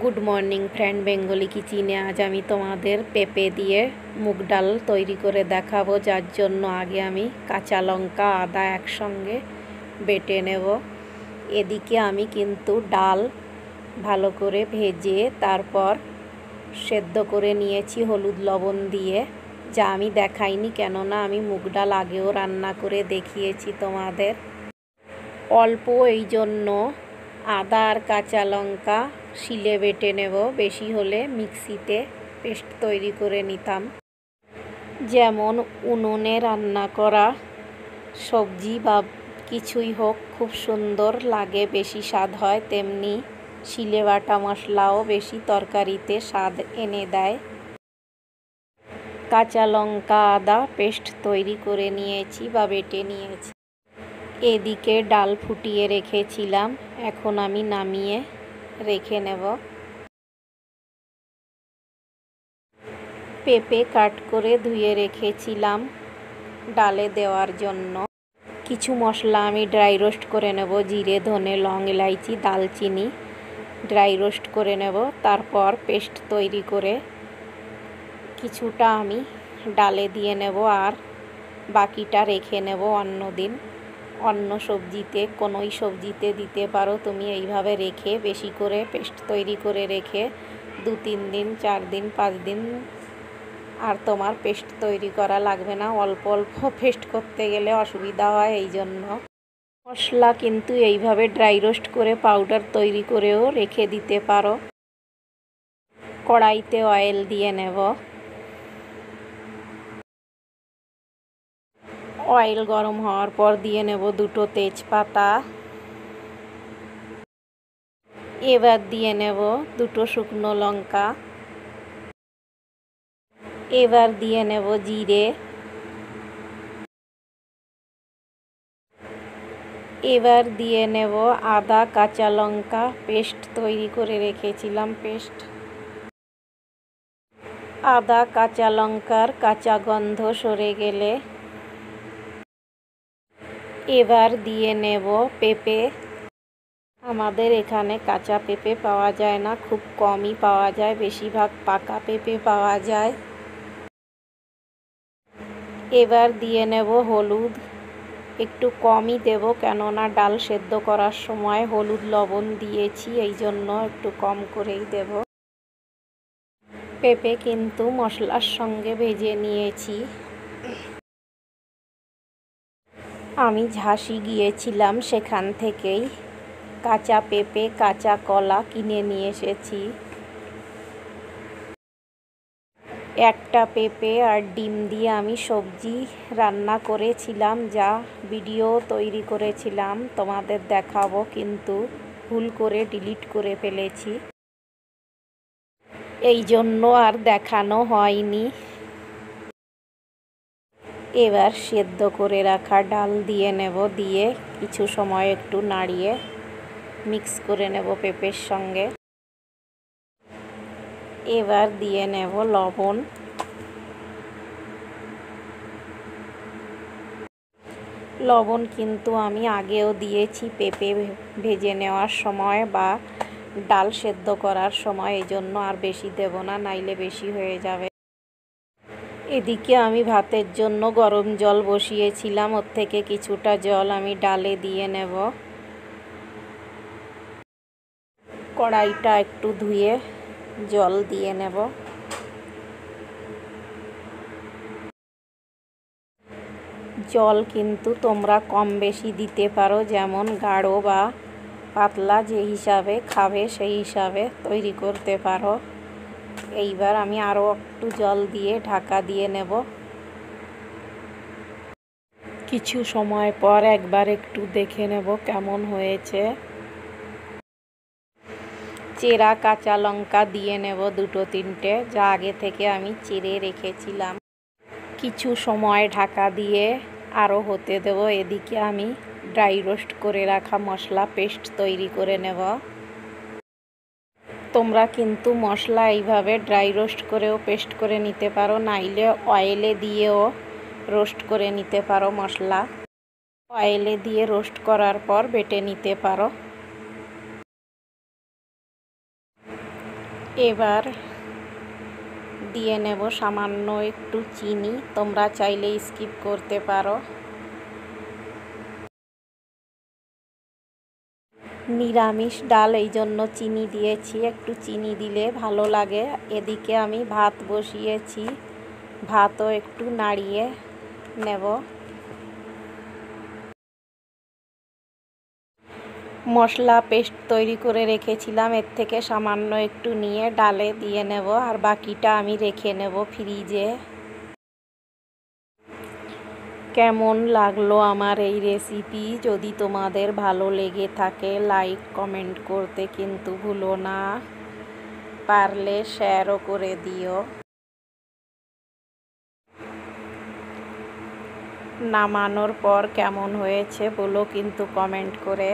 Good morning friend, Bengali কিচেনে আজ আমি তোমাদের পেঁপে দিয়ে মুগ ডাল তৈরি করে দেখাবো। যার জন্য আগে আমি কাঁচা লঙ্কা আদা একসঙ্গে বেটে নেব। এদিকে আমি কিন্তু ডাল ভালো করে ভেজে তারপর সেদ্ধ করে নিয়েছি হলুদ লবণ দিয়ে, যা আমি দেখাইনি, কেননা আমি মুগ ডাল আগেও রান্না করে দেখিয়েছি তোমাদের। অল্প এই জন্য আদা আর কাঁচা লঙ্কা শিলে বেটে নেব, বেশি হলে মিক্সিতে পেস্ট তৈরি করে নিতাম। যেমন উনুনে রান্না করা সবজি বা কিছুই হোক খুব সুন্দর লাগে, বেশি স্বাদ হয়, তেমনি শিলে বাটা মশলাও বেশি তরকারিতে স্বাদ এনে দেয়। কাঁচা লঙ্কা আদা পেস্ট তৈরি করে নিয়েছি বা বেটে নিয়েছি। এদিকে ডাল ফুটিয়ে রেখেছিলাম, এখন আমি নামিয়ে রেখে নেব। পেঁপে কাট করে ধুয়ে রেখেছিলাম ডালে দেওয়ার জন্য। কিছু মশলা আমি ড্রাই রোস্ট করে নেব, জিরে ধনে লং এলাইচি দালচিনি ড্রাই রোস্ট করে নেব। তারপর পেস্ট তৈরি করে কিছুটা আমি ডালে দিয়ে নেব আর বাকিটা রেখে নেব অন্য দিন। অন্য সবজিতে, কোনোই সবজিতে দিতে পারো তুমি, এইভাবে রেখে বেশি করে পেস্ট তৈরি করে রেখে 2-3 দিন 4 দিন 5 দিন আর তোমার পেস্ট তৈরি করা লাগবে না। অল্প অল্প পেস্ট করতে গেলে অসুবিধা হয়, এই জন্য মশলা কিন্তু এইভাবে ড্রাই রোস্ট করে পাউডার তৈরি করেও রেখে দিতে পারো। কড়াইতে অয়েল দিয়ে নেব। অয়েল গরম হওয়ার পর দিয়ে নেব 2টো তেজপাতা। এবার দিয়ে নেব 2টো শুকনো লঙ্কা। এবার দিয়ে নেব জিরে। এবার দিয়ে নেব আদা কাঁচা লঙ্কা পেস্ট তৈরি করে রেখেছিলাম। আদা কাঁচা লঙ্কার কাঁচা গন্ধ সরে গেলে এবার দিয়ে নেব পেঁপে। আমাদের এখানে কাঁচা পেঁপে পাওয়া যায় না, খুব কমই পাওয়া যায়, বেশিরভাগ পাকা পেঁপে পাওয়া যায়। এবার দিয়ে নেব হলুদ, একটু কমই দেব, কেননা ডাল সেদ্ধ করার সময় হলুদ লবণ দিয়েছি, এই জন্য একটু কম করেই দেব। পেঁপে কিন্তু মশলার সঙ্গে ভেজে নিয়েছি। আমি ঝাঁসি গিয়েছিলাম, সেখান থেকেই কাঁচা পেঁপে কাঁচা কলা কিনে নিয়ে এসেছি। একটা পেঁপে আর ডিম দিয়ে আমি সবজি রান্না করেছিলাম, যা ভিডিও তৈরি করেছিলাম তোমাদের দেখাবো, কিন্তু ভুল করে ডিলিট করে ফেলেছি, এই জন্য আর দেখানো হয়নি। এবার সেদ্ধ করে রাখা ডাল দিয়ে নেব, দিয়ে কিছু সময় একটু নাড়িয়ে মিক্স করে নেব পেঁপের সঙ্গে। এবার দিয়ে নেব লবণ। লবণ কিন্তু আমি আগেও দিয়েছি পেঁপে ভেজে নেওয়ার সময় বা ডাল সেদ্ধ করার সময়, এই জন্য আর বেশি দেব না, নাইলে বেশি হয়ে যাবে। এদিকে আমি ভাতের জন্য গরম জল বসিয়েছিলাম, ওর থেকে কিছুটা জল আমি ডালে দিয়ে নেব। কড়াইটা একটু ধুয়ে জল দিয়ে নেব। জল কিন্তু তোমরা কম বেশি দিতে পারো, যেমন গাঢ় বা পাতলা যে হিসাবে খাবে সেই হিসাবে তৈরি করতে পারো। এইবার আমি আরও একটু জল দিয়ে ঢাকা দিয়ে নেব। কিছু সময় পর একবার একটু দেখে নেব কেমন হয়েছে। চেরা কাঁচা লঙ্কা দিয়ে নেব 2-3টে, যা আগে থেকে আমি চিড়ে রেখেছিলাম। কিছু সময় ঢাকা দিয়ে আরও হতে দেব। এদিকে আমি ড্রাই রোস্ট করে রাখা মশলা পেস্ট তৈরি করে নেব। তোমরা কিন্তু মশলা এইভাবে ড্রাই রোস্ট করেও পেস্ট করে নিতে পারো, নাইলে অয়েলে দিয়েও রোস্ট করে নিতে পারো মশলা। অয়েলে দিয়ে রোস্ট করার পর বেটে নিতে পারো। এবার দিয়ে নেব সামান্য একটু চিনি, তোমরা চাইলে স্কিপ করতে পারো। নিরামিষ ডাল এই জন্য চিনি দিয়েছি, একটু চিনি দিলে ভালো লাগে। এদিকে আমি ভাত বসিয়েছি, ভাতও একটু নাড়িয়ে নেব। মশলা পেস্ট তৈরি করে রেখেছিলাম, এর থেকে সামান্য একটু নিয়ে ডালে দিয়ে নেব, আর বাকিটা আমি রেখে নেব ফ্রিজে। কেমন লাগলো আমার এই রেসিপি? যদি তোমাদের ভালো লেগে থাকে লাইক কমেন্ট করতে কিন্তু ভুলো না, পারলে শেয়ারও করে দিও। নামানোর পর কেমন হয়েছে বলো কিন্তু কমেন্ট করে।